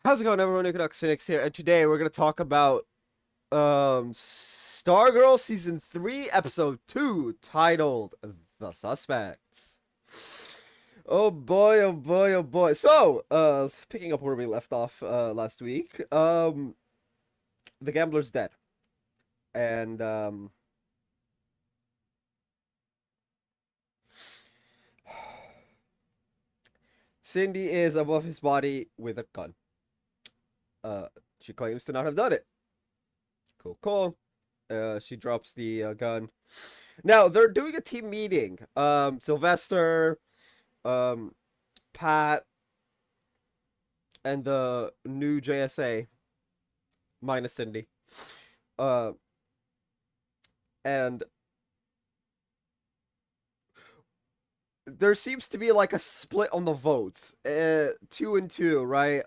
How's it going, everyone? Equinox Phoenix here, and today we're gonna talk about Stargirl season 3, episode 2, titled "The Suspects." Oh boy, oh boy, oh boy. So, picking up where we left off last week, the gambler's dead, and Cindy is above his body with a gun. Uh, she claims to not have done it. Cool, cool. She drops the gun. Now they're doing a team meeting. Sylvester, um, Pat, and the new JSA minus Cindy. Uh, and there seems to be like a split on the votes. 2 and 2, right?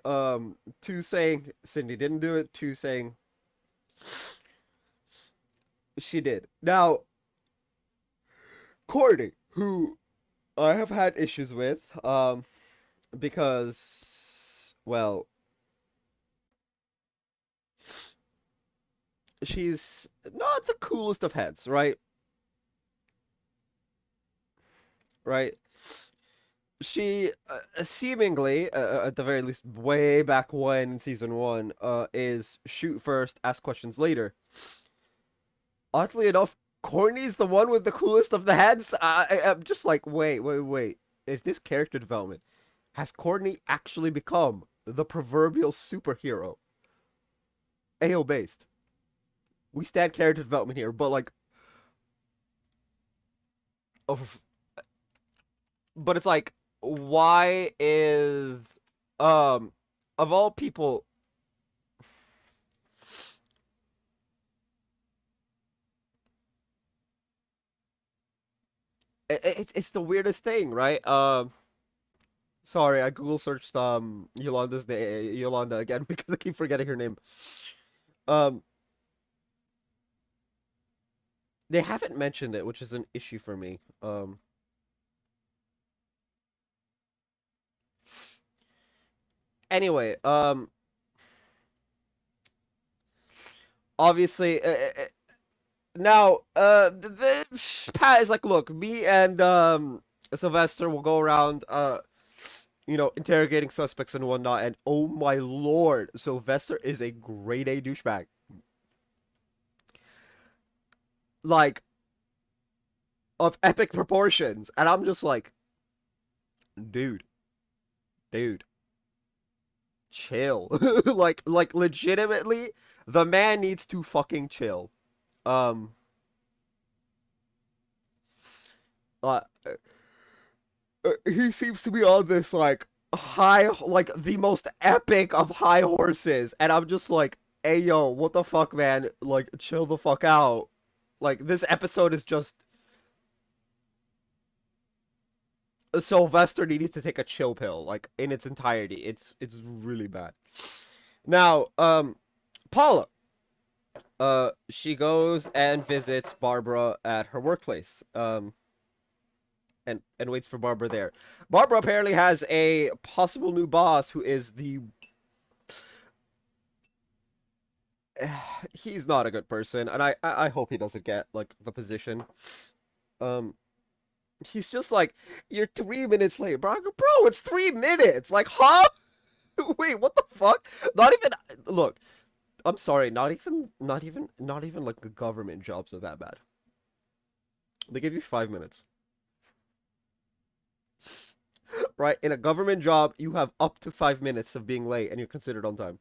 Two saying Cindy didn't do it. Two saying she did. Now, Courtney, who I have had issues with, because, well, she's not the coolest of heads, right? Right? She seemingly, at the very least, way back when in season 1, is shoot first, ask questions later. Oddly enough, Courtney's the one with the coolest of the heads. I'm just like, wait. Is this character development? Has Courtney actually become the proverbial superhero? AO based. We stand character development here, but like, of, but it's like, why is, um, of all people, it's the weirdest thing, right? Sorry, I Google searched Yolanda again because I keep forgetting her name. Um, they haven't mentioned it, which is an issue for me. Anyway, obviously, now, Pat is like, look, me and Sylvester will go around, interrogating suspects and whatnot, and oh my lord, Sylvester is a grade A douchebag. Like, of epic proportions. And I'm just like, dude, dude, chill. like legitimately, the man needs to fucking chill. Um, uh, he seems to be on this like high, like the most epic of high horses, and I'm just like, hey yo, what the fuck, man? Like, chill the fuck out. Like, this episode is just Sylvester needing to take a chill pill, like in its entirety. It's really bad. Now, Paula, she goes and visits Barbara at her workplace. And waits for Barbara there. Barbara apparently has a possible new boss who is the he's not a good person, and I hope he doesn't get like the position. Um, he's just like, you're 3 minutes late, bro. Bro, it's 3 minutes. Like, huh? Wait, what the fuck? Not even look. I'm sorry. Not even like the government jobs are that bad. They give you 5 minutes, right? In a government job, you have up to 5 minutes of being late, and you're considered on time.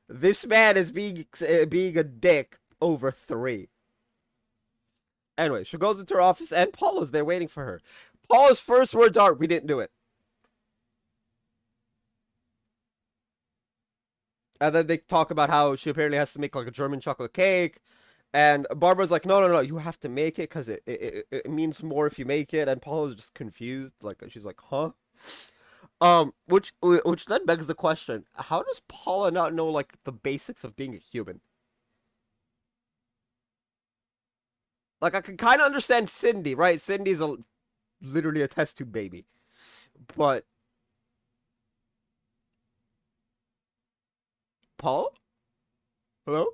This man is being a dick over 3. Anyway, she goes into her office and Paula's there waiting for her. Paula's first words are, "We didn't do it." And then they talk about how she apparently has to make like a German chocolate cake. And Barbara's like, no, you have to make it because it means more if you make it. And Paula's just confused. Like, she's like, huh? Which then begs the question: how does Paula not know like the basics of being a human? Like, I can kind of understand Cindy, right? Cindy's literally a test tube baby, but Paul? Hello?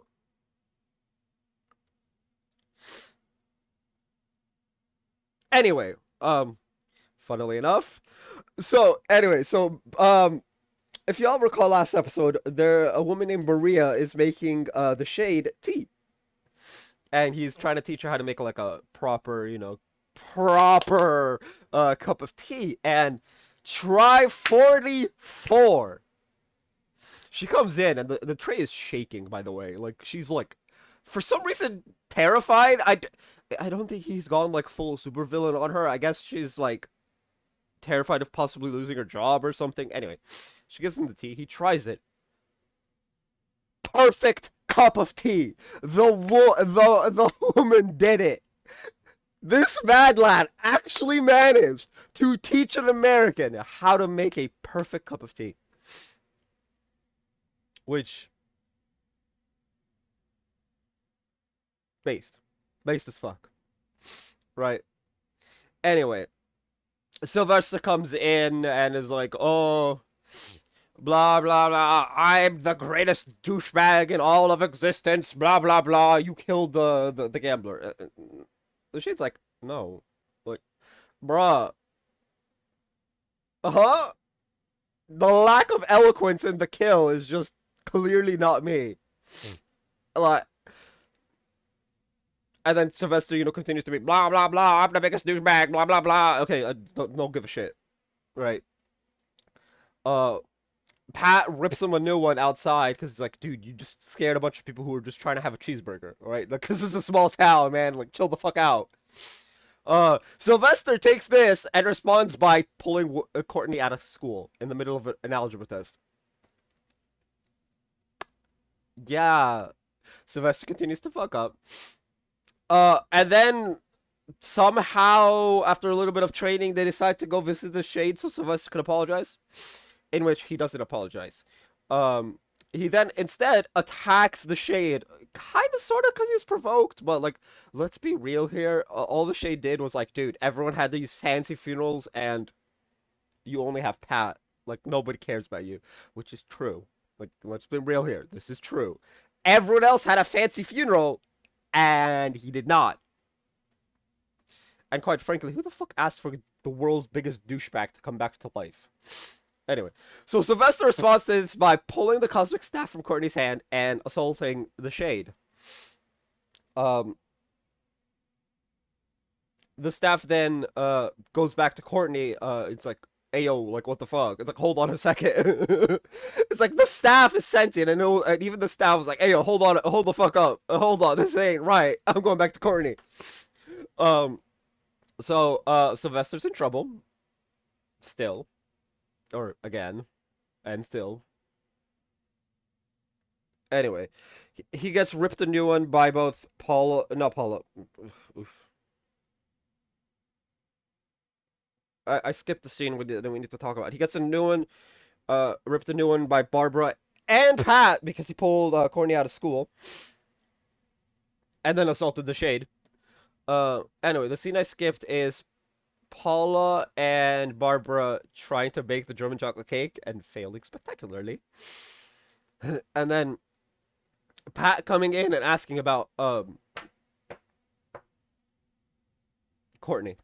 Anyway, funnily enough. If y'all recall last episode, there a woman named Maria is making the shade tea. And he's trying to teach her how to make like a proper, proper cup of tea. And try 44. She comes in and the tray is shaking, by the way. Like she's like for some reason terrified. I don't think he's gone like full supervillain on her. I guess she's like terrified of possibly losing her job or something. Anyway, she gives him the tea. He tries it. Perfect cup of tea. The woman did it. This mad lad actually managed to teach an American how to make a perfect cup of tea. Which based. Based as fuck. Right. Anyway, Sylvester comes in and is like, oh, blah, blah, blah. I'm the greatest douchebag in all of existence. Blah, blah, blah. You killed the gambler. The shade's like, no. Like, bruh. Uh-huh. The lack of eloquence in the kill is just clearly not me. Like, and then Sylvester, continues to be blah blah blah. I'm the biggest douchebag. Blah blah blah. Okay, I don't give a shit. Right. Uh, Pat rips him a new one outside because he's like, dude, you just scared a bunch of people who were just trying to have a cheeseburger. All right, like this is a small town, man. Like, chill the fuck out. Sylvester takes this and responds by pulling Courtney out of school in the middle of an algebra test. Yeah, Sylvester continues to fuck up. And then somehow, after a little bit of training, they decide to go visit the Shade so Sylvester can apologize. In which he doesn't apologize. Um, he then instead attacks the Shade, kind of, sort of, because he was provoked. But like, let's be real here. All the Shade did was like, dude, everyone had these fancy funerals, and you only have Pat. Like, nobody cares about you, which is true. Like, let's be real here. This is true. Everyone else had a fancy funeral, and he did not. And quite frankly, who the fuck asked for the world's biggest douchebag to come back to life? Anyway, so Sylvester responds to this by pulling the cosmic staff from Courtney's hand and assaulting the Shade. Um, the staff then goes back to Courtney. It's like, ayo, like what the fuck? It's like, hold on a second. It's like the staff is sentient, and even the staff was like, ayo, hold on, hold the fuck up, hold on, this ain't right. I'm going back to Courtney. Um, so Sylvester's in trouble, still, or again, and still. Anyway, he gets ripped a new one by both Paula, not Paula. Oof. I skipped the scene that we need to talk about. He gets a new one, ripped a new one by Barbara and Pat because he pulled Courtney out of school, and then assaulted the Shade. Anyway, the scene I skipped is Paula and Barbara trying to bake the German chocolate cake and failing spectacularly. And then Pat coming in and asking about Courtney.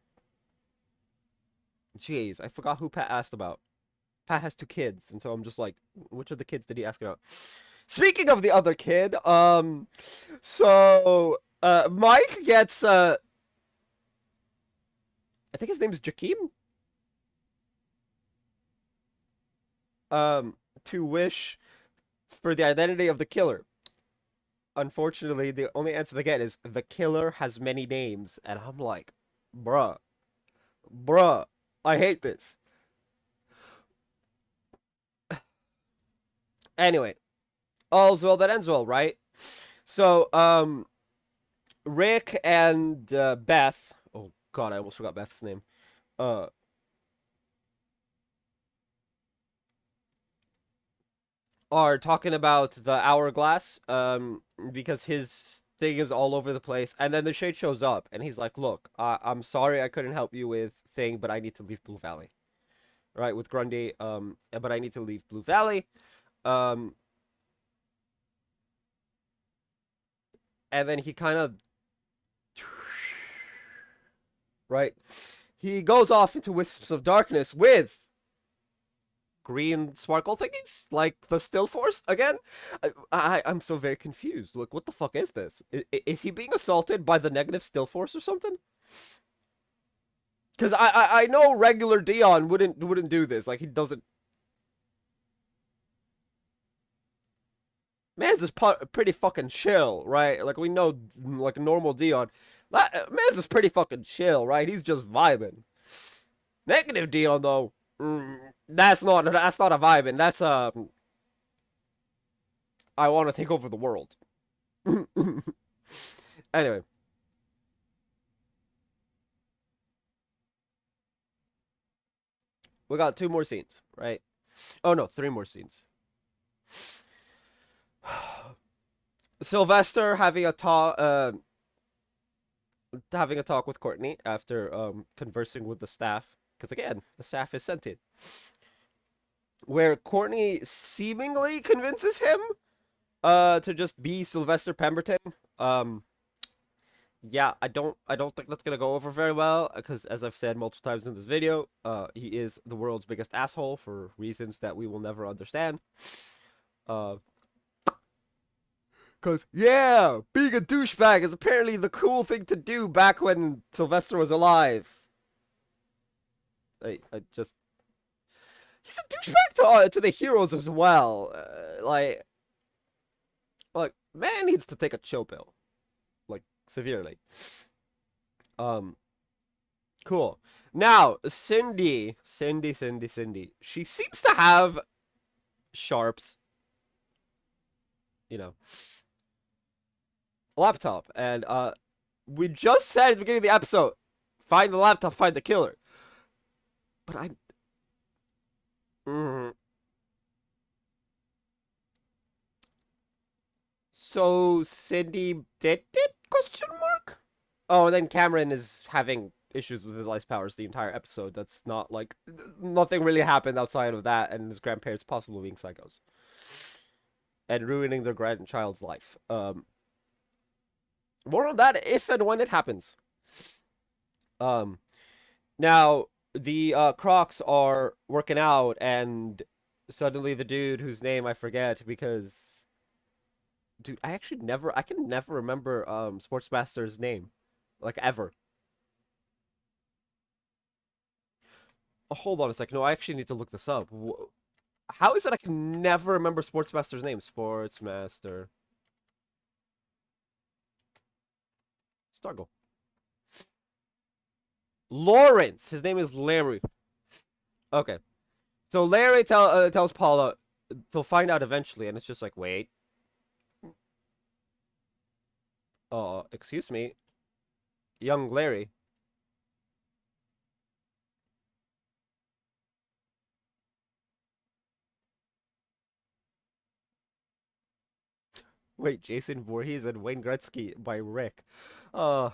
Jeez, I forgot who Pat asked about. Pat has two kids, and so I'm just like, which of the kids did he ask about? Speaking of the other kid, Mike gets I think his name is Jakeem. To wish for the identity of the killer. Unfortunately, the only answer they get is the killer has many names, and I'm like, bruh, bruh, I hate this. Anyway, all's well that ends well, right? So, Rick and Beth. Oh God, I almost forgot Beth's name. Uh, are talking about the hourglass. Because his thing is all over the place, and then the Shade shows up, and he's like, "Look, I'm sorry I couldn't help you with thing, but I need to leave Blue Valley." Right, with Grundy. But I need to leave Blue Valley. Um, and then he kind of right. He goes off into wisps of darkness with green sparkle thingies, like the still force again. I'm so very confused. Like, what the fuck is this? Is he being assaulted by the negative still force or something? Because I know regular Dion wouldn't do this. Like, he doesn't. Man's is pretty fucking chill, right? Like, we know, like normal Dion. Man's is pretty fucking chill, right? He's just vibing. Negative Dion though, that's not a vibing. That's I want to take over the world. Anyway, we got two more scenes, right? Oh no, three more scenes. Sylvester having a talk with Courtney after conversing with the staff, because again, the staff is sentient. Where Courtney seemingly convinces him to just be Sylvester Pemberton. Um, yeah, I don't think that's gonna go over very well because, as I've said multiple times in this video, he is the world's biggest asshole for reasons that we will never understand. Uh, cause yeah, being a douchebag is apparently the cool thing to do back when Sylvester was alive. I just he's a douchebag to the heroes as well. Like man needs to take a chill pill, like severely. Um, cool. Now, Cindy. She seems to have sharps, you know, laptop. And we just said at the beginning of the episode, find the laptop, find the killer. But I mm, so Cindy did it? Question mark. Oh, and then Cameron is having issues with his ice powers the entire episode. That's not like nothing really happened outside of that, and his grandparents possibly being psychos and ruining their grandchild's life. More on that if and when it happens. Um, Now the Crocs are working out, and suddenly the dude whose name I forget because dude, I can never remember Sportsmaster's name, like ever. Oh, hold on a second. No, I actually need to look this up. How is it I can never remember Sportsmaster's name? Sportsmaster Stargirl. Lawrence. His name is Larry. Okay. So Larry tells Paula they'll find out eventually, and it's just like, wait, excuse me, young Larry. Wait, Jason Voorhees and Wayne Gretzky by Rick. Uh,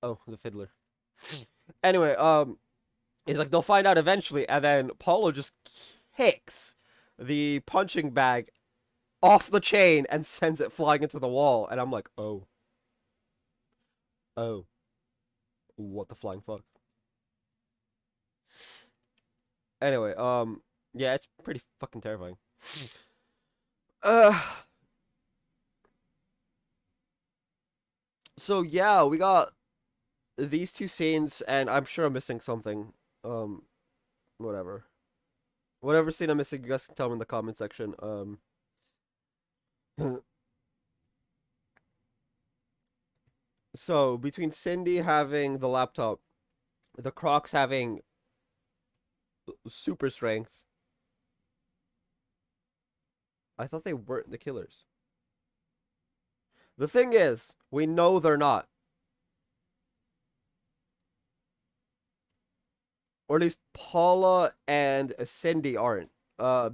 oh, the fiddler. Anyway, he's like, they'll find out eventually, and then Paulo just kicks the punching bag off the chain and sends it flying into the wall, and I'm like, oh, what the flying fuck? Anyway, yeah, it's pretty fucking terrifying. Uh, so yeah, we got these two scenes, and I'm sure I'm missing something. Um, whatever. Whatever scene I'm missing, you guys can tell me in the comment section. So between Cindy having the laptop, the Crocs having super strength, I thought they weren't the killers. The thing is, we know they're not, or at least Paula and Cindy aren't,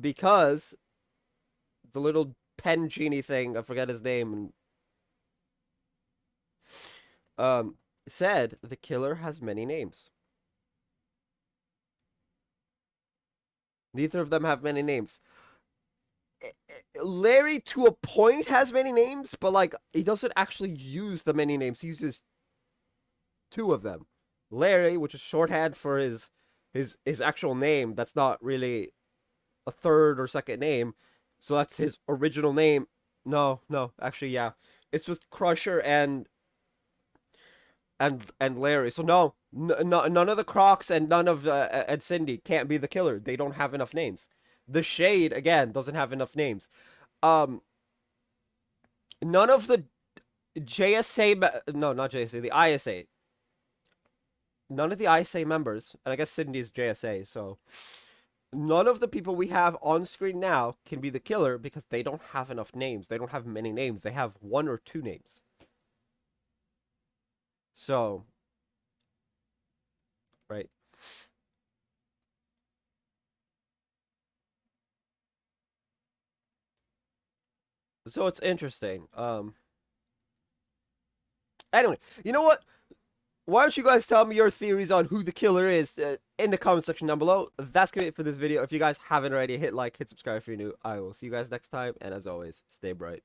because the little pen genie thing, I forget his name, um, said the killer has many names. Neither of them have many names. Larry, to a point, has many names, but like he doesn't actually use the many names. He uses two of them. Larry, which is shorthand for his actual name. That's not really a third or second name. So that's his original name. No, no, actually, yeah. It's just Crusher and Larry. So no, none of the Crocs and none of and Cindy can't be the killer. They don't have enough names. The Shade again doesn't have enough names. Um, none of the JSA, no, not JSA, the ISA. None of the ISA members, and I guess Cindy's JSA. So none of the people we have on screen now can be the killer because they don't have enough names. They don't have many names. They have one or two names. So, right. So it's interesting. Anyway, you know what? Why don't you guys tell me your theories on who the killer is in the comment section down below? That's gonna be it for this video. If you guys haven't already, hit like, hit subscribe if you're new. I will see you guys next time, and as always, stay bright.